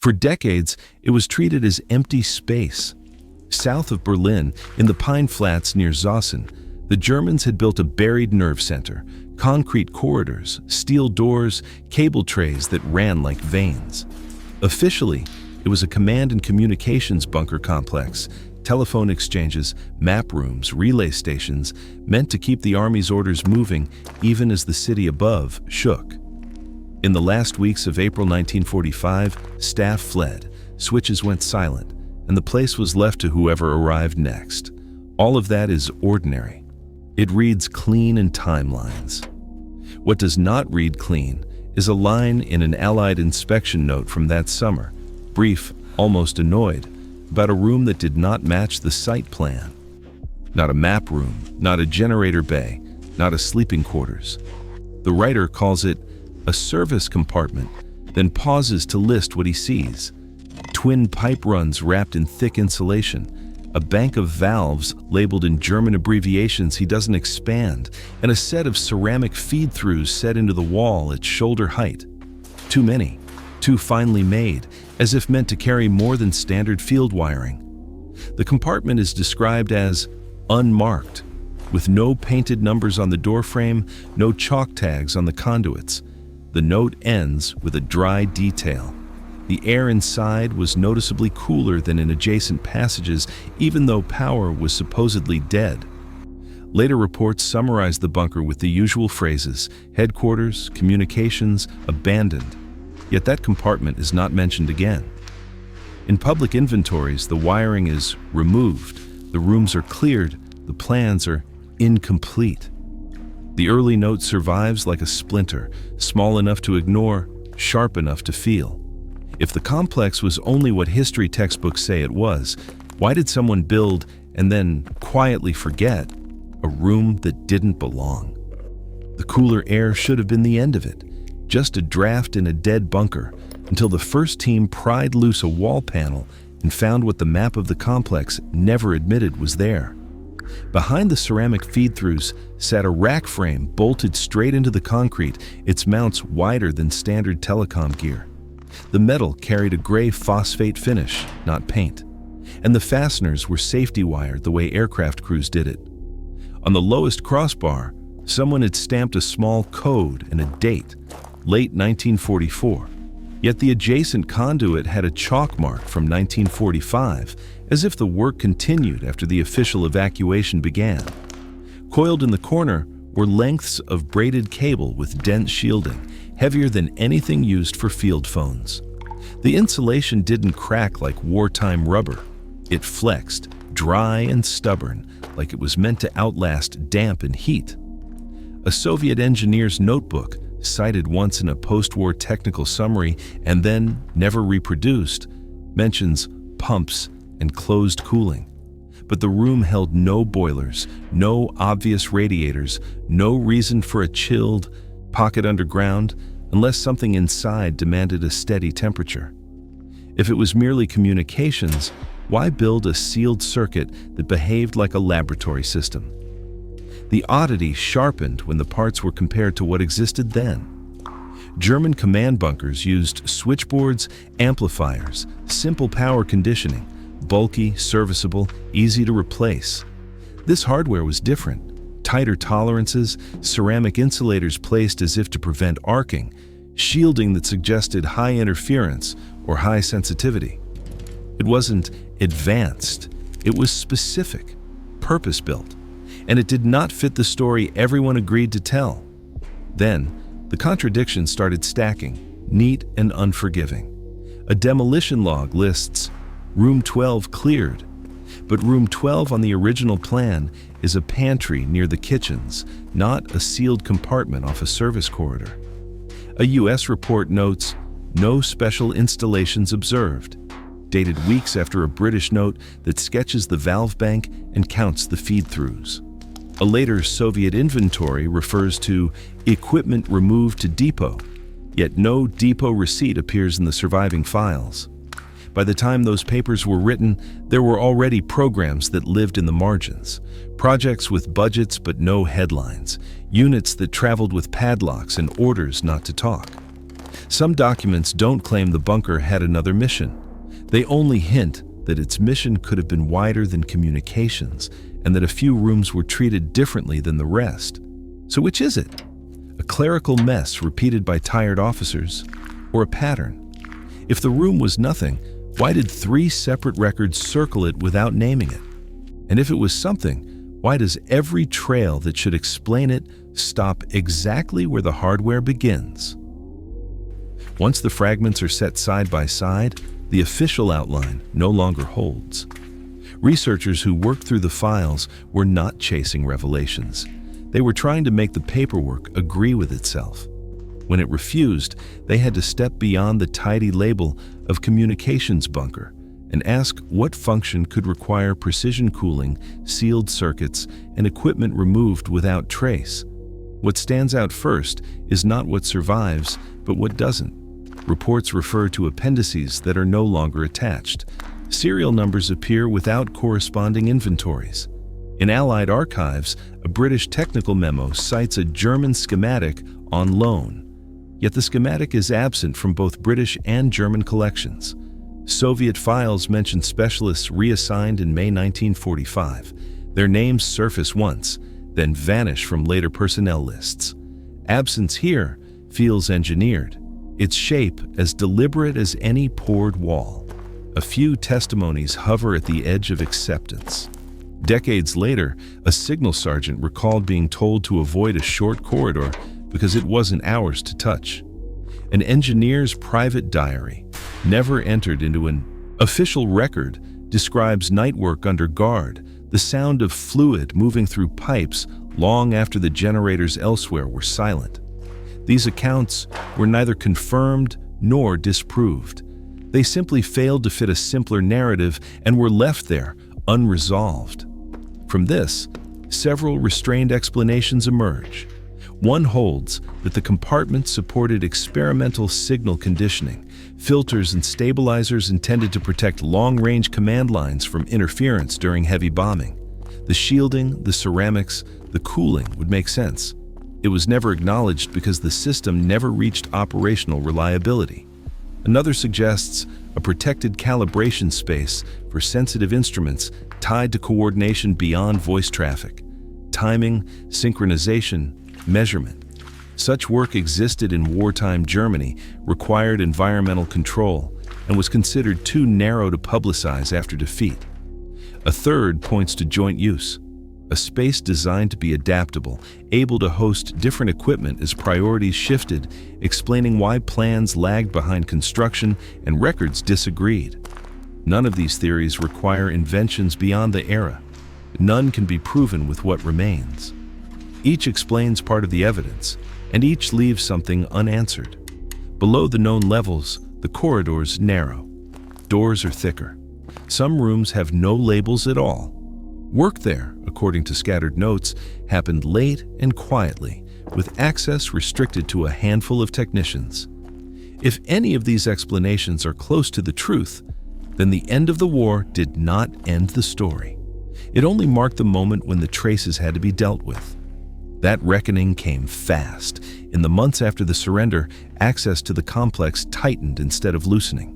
For decades, it was treated as empty space. South of Berlin, in the pine flats near Zossen, the Germans had built a buried nerve center, concrete corridors, steel doors, cable trays that ran like veins. Officially, it was a command and communications bunker complex, telephone exchanges, map rooms, relay stations, meant to keep the army's orders moving even as the city above shook. In the last weeks of April 1945, staff fled, switches went silent, and the place was left to whoever arrived next. All of that is ordinary. It reads clean in timelines. What does not read clean is a line in an Allied inspection note from that summer, brief, almost annoyed, about a room that did not match the site plan. Not a map room, not a generator bay, not a sleeping quarters. The writer calls it a service compartment, then pauses to list what he sees. Twin pipe runs wrapped in thick insulation, a bank of valves labeled in German abbreviations he doesn't expand, and a set of ceramic feed-throughs set into the wall at shoulder height. Too many, too finely made, as if meant to carry more than standard field wiring. The compartment is described as unmarked, with no painted numbers on the doorframe, no chalk tags on the conduits. The note ends with a dry detail. The air inside was noticeably cooler than in adjacent passages, even though power was supposedly dead. Later reports summarized the bunker with the usual phrases: headquarters, communications, abandoned. Yet that compartment is not mentioned again. In public inventories, the wiring is removed, the rooms are cleared, the plans are incomplete. The early note survives like a splinter, small enough to ignore, sharp enough to feel. If the complex was only what history textbooks say it was, why did someone build and then quietly forget a room that didn't belong? The cooler air should have been the end of it, just a draft in a dead bunker, until the first team pried loose a wall panel and found what the map of the complex never admitted was there. Behind the ceramic feed-throughs sat a rack frame bolted straight into the concrete, its mounts wider than standard telecom gear. The metal carried a gray phosphate finish, not paint, and the fasteners were safety wired the way aircraft crews did it. On the lowest crossbar, someone had stamped a small code and a date, late 1944, yet the adjacent conduit had a chalk mark from 1945, as if the work continued after the official evacuation began. Coiled in the corner were lengths of braided cable with dense shielding, heavier than anything used for field phones. The insulation didn't crack like wartime rubber. It flexed, dry and stubborn, like it was meant to outlast damp and heat. A Soviet engineer's notebook, cited once in a post-war technical summary and then never reproduced, mentions pumps and closed cooling. But the room held no boilers, no obvious radiators, no reason for a chilled pocket underground, unless something inside demanded a steady temperature. If it was merely communications, why build a sealed circuit that behaved like a laboratory system? The oddity sharpened when the parts were compared to what existed then. German command bunkers used switchboards, amplifiers, simple power conditioning, bulky, serviceable, easy to replace. This hardware was different. Tighter tolerances, ceramic insulators placed as if to prevent arcing, shielding that suggested high interference or high sensitivity. It wasn't advanced, it was specific, purpose-built, and it did not fit the story everyone agreed to tell. Then, the contradictions started stacking, neat and unforgiving. A demolition log lists Room 12 cleared, but Room 12 on the original plan is a pantry near the kitchens, not a sealed compartment off a service corridor. A U.S. report notes, no special installations observed, dated weeks after a British note that sketches the valve bank and counts the feed-throughs. A later Soviet inventory refers to equipment removed to depot, yet no depot receipt appears in the surviving files. By the time those papers were written, there were already programs that lived in the margins, projects with budgets but no headlines, units that traveled with padlocks and orders not to talk. Some documents don't claim the bunker had another mission. They only hint that its mission could have been wider than communications and that a few rooms were treated differently than the rest. So which is it? A clerical mess repeated by tired officers, or a pattern? If the room was nothing, why did 3 separate records circle it without naming it? And if it was something, why does every trail that should explain it stop exactly where the hardware begins? Once the fragments are set side by side, the official outline no longer holds. Researchers who worked through the files were not chasing revelations. They were trying to make the paperwork agree with itself. When it refused, they had to step beyond the tidy label of communications bunker and ask what function could require precision cooling, sealed circuits, and equipment removed without trace. What stands out first is not what survives, but what doesn't. Reports refer to appendices that are no longer attached. Serial numbers appear without corresponding inventories. In Allied archives, a British technical memo cites a German schematic on loan. Yet the schematic is absent from both British and German collections. Soviet files mention specialists reassigned in May 1945. Their names surface once, then vanish from later personnel lists. Absence here feels engineered, its shape as deliberate as any poured wall. A few testimonies hover at the edge of acceptance. Decades later, a signal sergeant recalled being told to avoid a short corridor because it wasn't ours to touch. An engineer's private diary, never entered into an official record, describes night work under guard, the sound of fluid moving through pipes long after the generators elsewhere were silent. These accounts were neither confirmed nor disproved. They simply failed to fit a simpler narrative and were left there, unresolved. From this, several restrained explanations emerge. One holds that the compartment supported experimental signal conditioning, filters and stabilizers intended to protect long-range command lines from interference during heavy bombing. The shielding, the ceramics, the cooling would make sense. It was never acknowledged because the system never reached operational reliability. Another suggests a protected calibration space for sensitive instruments tied to coordination beyond voice traffic. Timing, synchronization, measurement. Such work existed in wartime Germany, required environmental control, and was considered too narrow to publicize after defeat. A third points to joint use, a space designed to be adaptable, able to host different equipment as priorities shifted, explaining why plans lagged behind construction and records disagreed. None of these theories require inventions beyond the era. None can be proven with what remains. Each explains part of the evidence, and each leaves something unanswered. Below the known levels, the corridors narrow. Doors are thicker. Some rooms have no labels at all. Work there, according to scattered notes, happened late and quietly, with access restricted to a handful of technicians. If any of these explanations are close to the truth, then the end of the war did not end the story. It only marked the moment when the traces had to be dealt with. That reckoning came fast. In the months after the surrender, access to the complex tightened instead of loosening.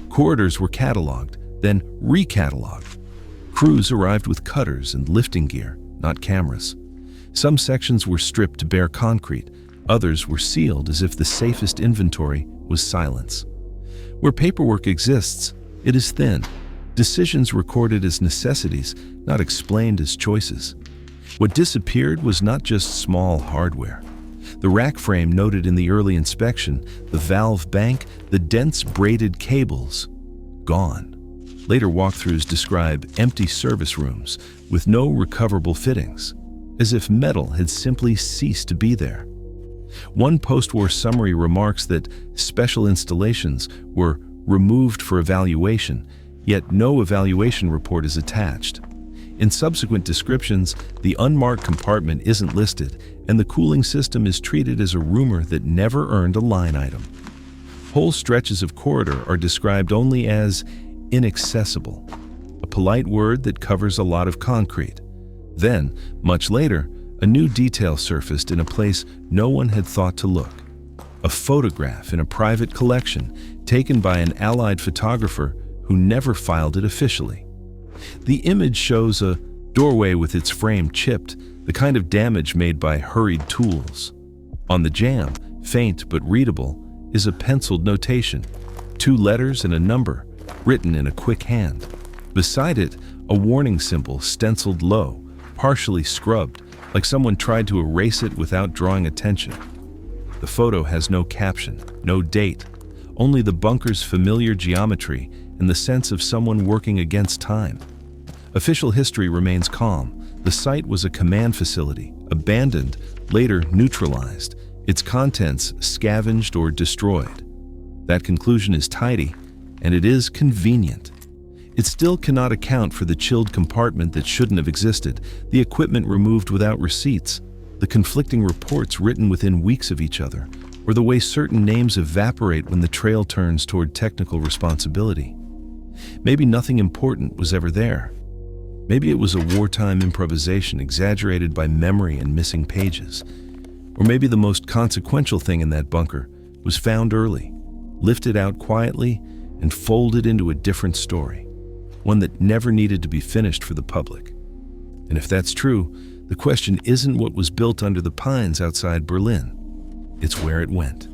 Corridors were cataloged, then recatalogued. Crews arrived with cutters and lifting gear, not cameras. Some sections were stripped to bare concrete, others were sealed as if the safest inventory was silence. Where paperwork exists, it is thin. Decisions recorded as necessities, not explained as choices. What disappeared was not just small hardware. The rack frame noted in the early inspection, the valve bank, the dense braided cables, gone. Later walkthroughs describe empty service rooms with no recoverable fittings, as if metal had simply ceased to be there. One post-war summary remarks that special installations were removed for evaluation, yet no evaluation report is attached. In subsequent descriptions, the unmarked compartment isn't listed, and the cooling system is treated as a rumor that never earned a line item. Whole stretches of corridor are described only as inaccessible, a polite word that covers a lot of concrete. Then, much later, a new detail surfaced in a place no one had thought to look. a photograph in a private collection taken by an Allied photographer who never filed it officially. The image shows a doorway with its frame chipped, the kind of damage made by hurried tools. On the jamb, faint but readable, is a penciled notation, 2 letters and a number, written in a quick hand. Beside it, a warning symbol stenciled low, partially scrubbed, like someone tried to erase it without drawing attention. The photo has no caption, no date, only the bunker's familiar geometry and the sense of someone working against time. Official history remains calm. The site was a command facility, abandoned, later neutralized, its contents scavenged or destroyed. That conclusion is tidy, and it is convenient. It still cannot account for the chilled compartment that shouldn't have existed, the equipment removed without receipts, the conflicting reports written within weeks of each other, or the way certain names evaporate when the trail turns toward technical responsibility. Maybe nothing important was ever there. Maybe it was a wartime improvisation exaggerated by memory and missing pages. Or maybe the most consequential thing in that bunker was found early, lifted out quietly, and folded into a different story, one that never needed to be finished for the public. And if that's true, the question isn't what was built under the pines outside Berlin. It's where it went.